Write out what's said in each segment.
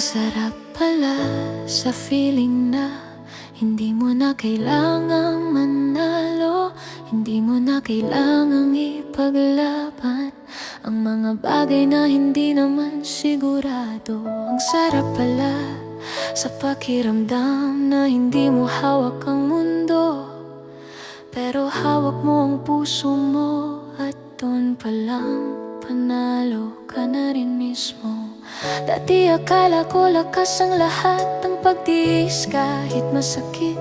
sarap pala sa feeling na hindi mo na kailangang manalo, hindi mo na kailangang ipaglaban ang mga bagay na hindi naman sigurado. Ang sarap pala sa pakiramdam na hindi mo hawak ang mundo, pero hawak mo ang puso mo, at doon palang panalo ka na rin mismo. Dati akala ko lakas ang lahat ng pagtiis kahit masakit.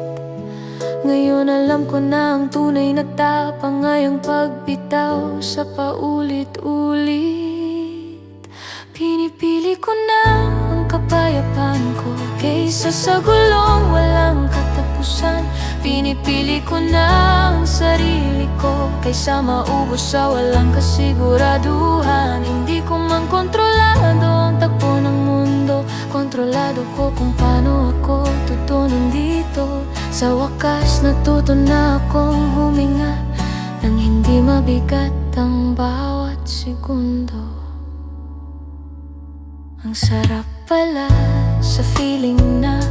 Ngayon alam ko na ang tunay na tapang ay ang pagbitaw sa paulit-ulit. Pinipili ko na ang kapayapaan ko kaysa sa gulong walang katapusan. Pinipili ko na ang sarili ko kaysa maubos sa walang kasiguraduhan. Hindi ko man kontrolado ang takbo ng mundo, kontrolado ko kung paano ako tutunon dito. Sa wakas natuto na akong huminga nang hindi mabigat ang bawat segundo. Ang sarap pala sa feeling na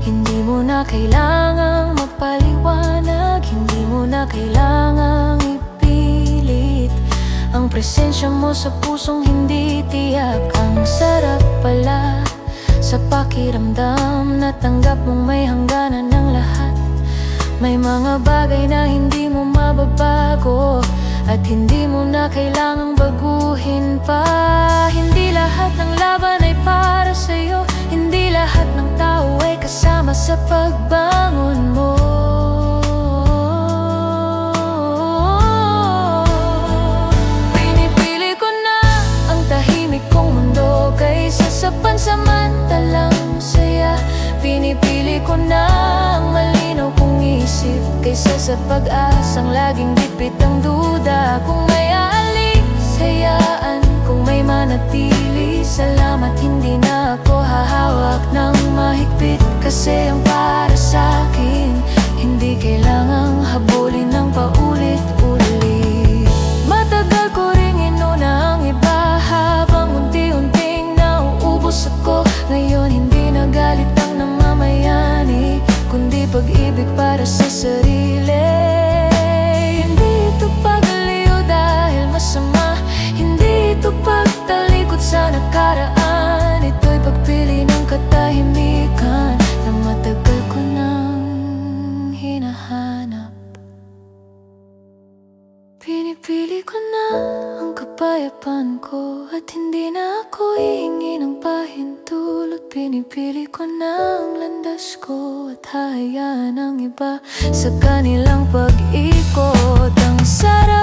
hindi mo na kailangang magpaliwanag, hindi mo na kailangang ipilit ang presensya mo sa pusong hindi tiyak. Ang sarap pala sa pakiramdam na tanggap mong may hangganan ng lahat. May mga bagay na hindi mo mababago at hindi mo na kailangang baguhin pa. Hindi lahat ng laban ay para sa'yo, hindi lahat ng tao ay kasama sa pagbangon mo. Pinipili ko na ang tahimik kong mundo kaysa sa pansamantalang saya. Pinipili ko na ang malinaw kong isip kaysa sa pag-asang laging bitbit ang duda. Kung may aalis, hayaan, kung may manatili, salamat. Hindi na ako hahawak ng mahigpit, kasi ang para sa'kin hindi kailangang habulin ng paulit-ulit. Matagal ko ring inuna ang iba habang unti-unting nauubos ako. Ngayon hindi na galit ang namamayani, kundi pag-ibig para sa sarili. Hindi ito pagaliw dahil masama, hindi ito pagtalikod sa nakaraan. Ito'y pagpili ng katahimikan na matagal ko nang hinahanap. Pinipili ko na ang kapayapaan ko at hindi na ako hihingi ng pahintulot. Pinipili ko na ang landas ko at hahayaan ang iba sa kanilang pag-ikot. Ang sarap